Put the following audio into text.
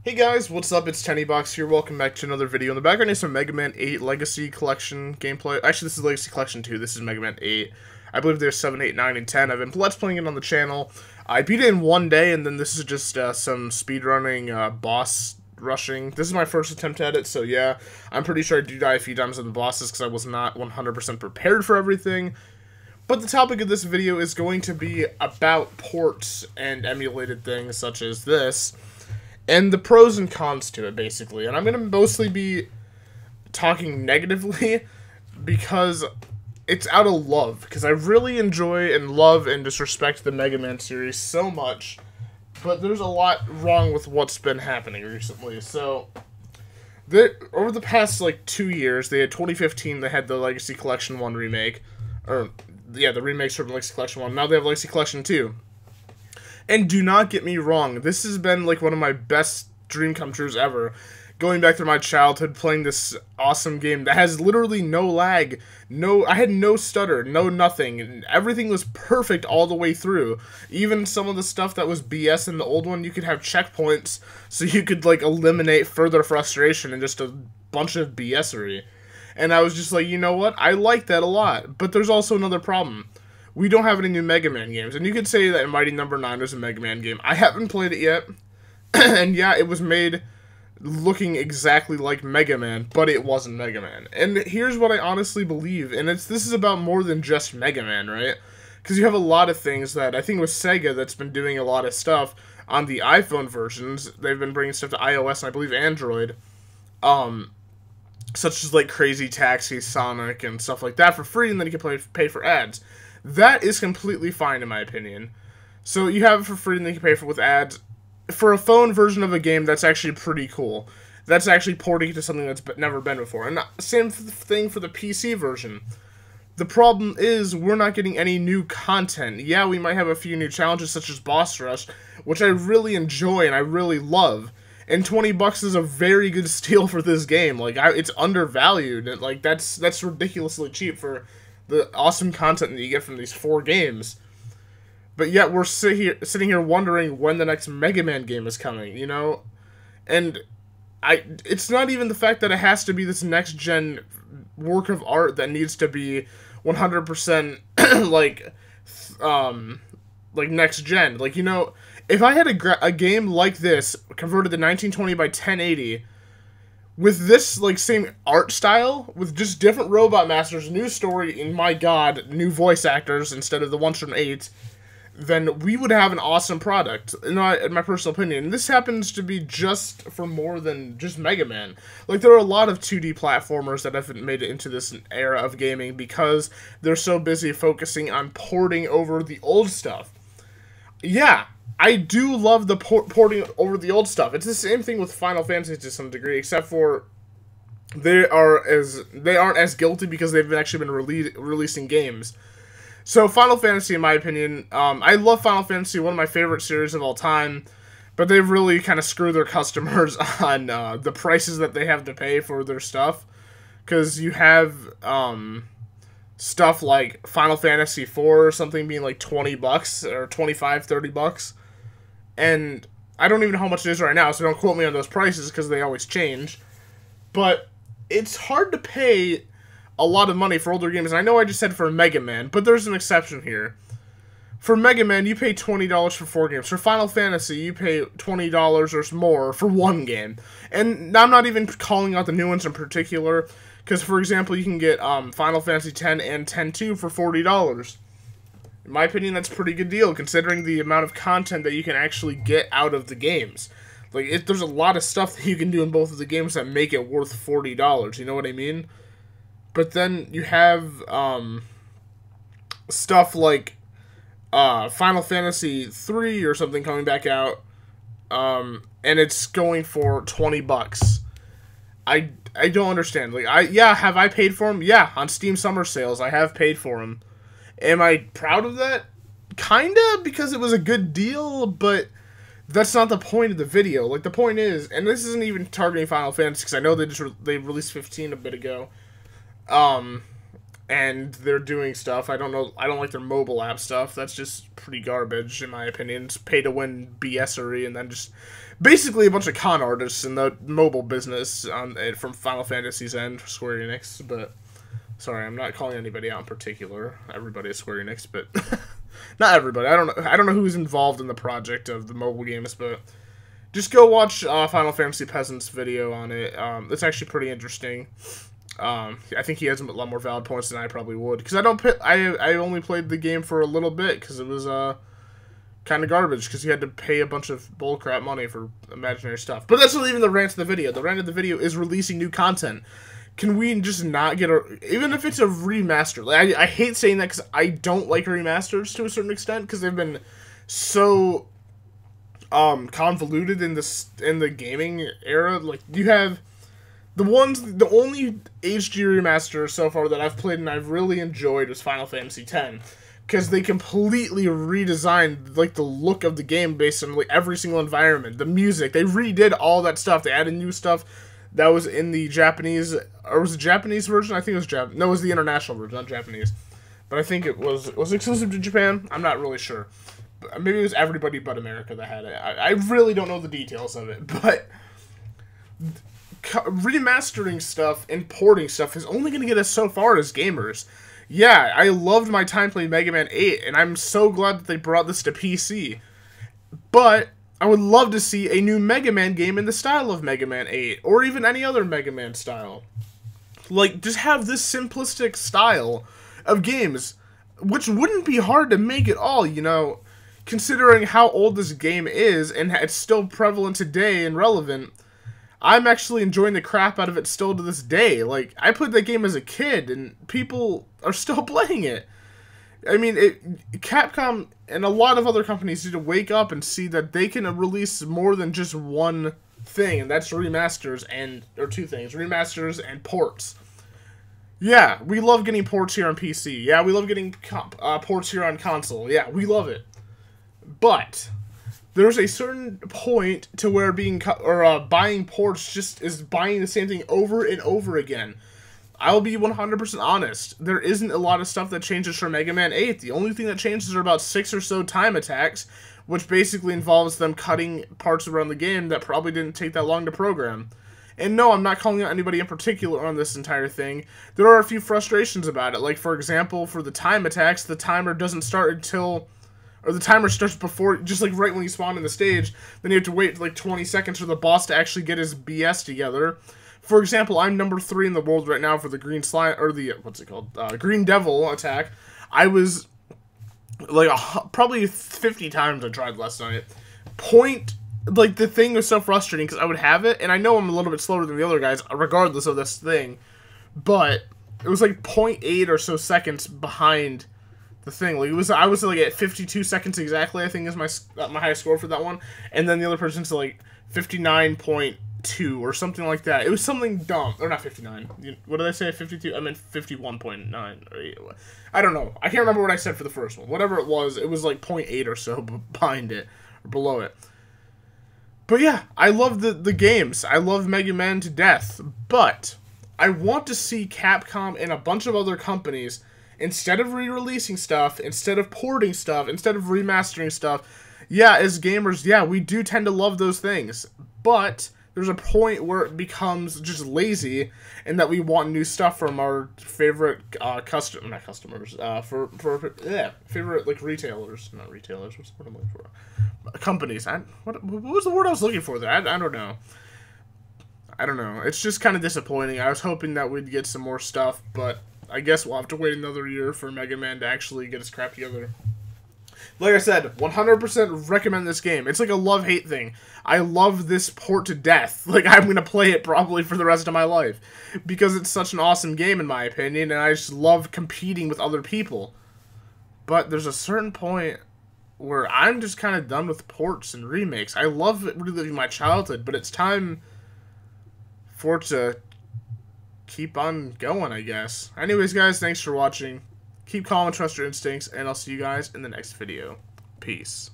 Hey guys, what's up? It's TenneyBox here. Welcome back to another video. In the background is some Mega Man 8 Legacy Collection gameplay. Actually, this is Legacy Collection 2. This is Mega Man 8. I believe there's 7, 8, 9, and 10. I've been Let's playing it on the channel. I beat it in one day, and then this is just some speedrunning boss rushing. This is my first attempt at it, so yeah. I'm pretty sure I do die a few times on the bosses because I was not 100% prepared for everything. But the topic of this video is going to be about ports and emulated things such as this. And the pros and cons to it, basically. And I'm going to mostly be talking negatively because it's out of love. Because I really enjoy and love and just respect the Mega Man series so much. But there's a lot wrong with what's been happening recently. So, over the past, 2 years, they had 2015, they had the Legacy Collection 1 remake. Or, yeah, the remakes from Legacy Collection 1. Now they have Legacy Collection 2. And do not get me wrong, this has been one of my best dream come trues ever. Going back to my childhood, playing this awesome game that has literally no lag, I had no stutter, no nothing. Everything was perfect all the way through. Even some of the stuff that was BS in the old one, you could have checkpoints so you could eliminate further frustration and just a bunch of BS-ery. And I was just like, you know what? I like that a lot. But there's also another problem. We don't have any new Mega Man games, and you could say that Mighty Number 9 is a Mega Man game. I haven't played it yet, and yeah, it was made looking exactly like Mega Man, but it wasn't Mega Man. And here's what I honestly believe, and this is about more than just Mega Man, right? Because you have a lot of things that, I think it was Sega that's been doing a lot of stuff on the iPhone versions. They've been bringing stuff to iOS, and I believe Android, such as Crazy Taxi, Sonic, and stuff like that for free, and then you can pay for ads. That is completely fine in my opinion. So you have it for free and then you can pay for it with ads. For a phone version of a game, that's actually pretty cool. That's actually porting to something that's never been before. And same thing for the PC version. The problem is we're not getting any new content. Yeah, we might have a few new challenges such as Boss Rush, which I really enjoy and I really love. And $20 is a very good steal for this game. It's undervalued. That's ridiculously cheap for the awesome content that you get from these 4 games. But yet we're sitting here wondering when the next Mega Man game is coming, you know? And it's not even the fact that it has to be this next gen work of art that needs to be 100% next gen. If I had a game like this converted to 1920 by 1080 with this, same art style, with just different Robot Masters, new story, and my god, new voice actors instead of the ones from 8, then we would have an awesome product, in my personal opinion. And this happens to be just for more than just Mega Man. There are a lot of 2D platformers that haven't made it into this era of gaming because they're so busy focusing on porting over the old stuff. Yeah, I do love the porting over the old stuff. It's the same thing with Final Fantasy to some degree, except for they aren't as guilty because they've actually been releasing games. So Final Fantasy, in my opinion, I love Final Fantasy, one of my favorite series of all time, but they've really kind of screwed their customers on the prices that they have to pay for their stuff, because you have stuff like Final Fantasy 4 or something being $20 or 25, $30. And I don't even know how much it is right now, so don't quote me on those prices because they always change. But it's hard to pay a lot of money for older games. And I know I just said for Mega Man, but there's an exception here. For Mega Man, you pay $20 for 4 games. For Final Fantasy, you pay $20 or more for 1 game. And I'm not even calling out the new ones in particular, because, for example, you can get Final Fantasy X and X-2 for $40. In my opinion, that's a pretty good deal, considering the amount of content that you can actually get out of the games. There's a lot of stuff that you can do in both of the games that make it worth $40, you know what I mean? But then you have stuff like Final Fantasy 3 or something coming back out, and it's going for $20. I don't understand. Have I paid for them? Yeah, on Steam Summer Sales, I have paid for them. Am I proud of that? Kinda, because it was a good deal, but that's not the point of the video. The point is, and this isn't even targeting Final Fantasy, because I know they released 15 a bit ago. and they're doing stuff. I don't know. I don't like their mobile app stuff. That's just pretty garbage, in my opinion. It's pay to win BSery, and then just basically a bunch of con artists in the mobile business from Final Fantasy's end, Square Enix. But sorry, I'm not calling anybody out in particular. Everybody is Square Enix, but not everybody. I don't know who's involved in the project of the mobile games, but just go watch Final Fantasy Peasant's video on it. It's actually pretty interesting. I think he has a lot more valid points than I probably would, because I only played the game for a little bit because it was kind of garbage, because you had to pay a bunch of bullcrap money for imaginary stuff. But that's not even the rant of the video. The rant of the video is releasing new content. Can we just not get even if it's a remaster? Like, I hate saying that because I don't like remasters to a certain extent, because they've been so convoluted in the gaming era. Like, you have the only HD remaster so far that I've played and I've really enjoyed was Final Fantasy X, because they completely redesigned like the look of the game based on like every single environment, the music. They redid all that stuff. They added new stuff that was in the Japanese, or was it Japanese version? I think it was Japanese. No, it was the international version, not Japanese. But I think it was exclusive to Japan. I'm not really sure. Maybe it was everybody but America that had it. I really don't know the details of it, but remastering stuff and porting stuff is only going to get us so far as gamers. Yeah, I loved my time playing Mega Man 8, and I'm so glad that they brought this to PC. But I would love to see a new Mega Man game in the style of Mega Man 8, or even any other Mega Man style. Like, just have this simplistic style of games, which wouldn't be hard to make at all, you know, considering how old this game is, and it's still prevalent today and relevant. I'm actually enjoying the crap out of it still to this day. Like, I played that game as a kid, and people are still playing it. I mean, Capcom and a lot of other companies need to wake up and see that they can release more than just one thing, and that's remasters or two things, remasters and ports. Yeah, we love getting ports here on PC. Yeah, we love getting ports here on console. Yeah, we love it. But there's a certain point to where buying ports just is buying the same thing over and over again. I'll be 100% honest. There isn't a lot of stuff that changes from Mega Man 8. The only thing that changes are about 6 or so time attacks, which basically involves them cutting parts around the game that probably didn't take that long to program. And no, I'm not calling out anybody in particular on this entire thing. There are a few frustrations about it. Like, for example, for the time attacks, the timer doesn't start until... Or the timer starts before, just like right when you spawn in the stage. Then you have to wait like 20 seconds for the boss to actually get his BS together. For example, I'm number 3 in the world right now for the green slime, or the, what's it called? Green Devil attack. I was, like, probably 50 times I tried last night. Like, the thing was so frustrating, because I would have it, and I know I'm a little bit slower than the other guys, regardless of this thing, but it was like 0.8 or so seconds behind the thing. Like, I was like at 52 seconds exactly, I think is my highest score for that one, and then the other person's like 59.2 or something like that. It was something dumb. Or not 59. What did I say? 52? I meant 51.9. I don't know. I can't remember what I said for the first one. Whatever it was like 0.8 or so behind it, or below it. But yeah, I love the games. I love Mega Man to death. But I want to see Capcom and a bunch of other companies, instead of re-releasing stuff, instead of porting stuff, instead of remastering stuff, yeah, as gamers, yeah, we do tend to love those things. But there's a point where it becomes just lazy, and that we want new stuff from our favorite favorite like retailers, not retailers. What's the word I'm looking for? Companies. What was the word I was looking for there? I don't know. I don't know. It's just kind of disappointing. I was hoping that we'd get some more stuff, but I guess we'll have to wait another year for Mega Man to actually get his crap together. Like I said, 100% recommend this game. It's like a love-hate thing. I love this port to death. Like, I'm going to play it probably for the rest of my life, because it's such an awesome game, in my opinion, and I just love competing with other people. But there's a certain point where I'm just kind of done with ports and remakes. I love reliving my childhood, but it's time for it to keep on going, I guess. Anyways, guys, thanks for watching. Keep calm and trust your instincts, and I'll see you guys in the next video. Peace.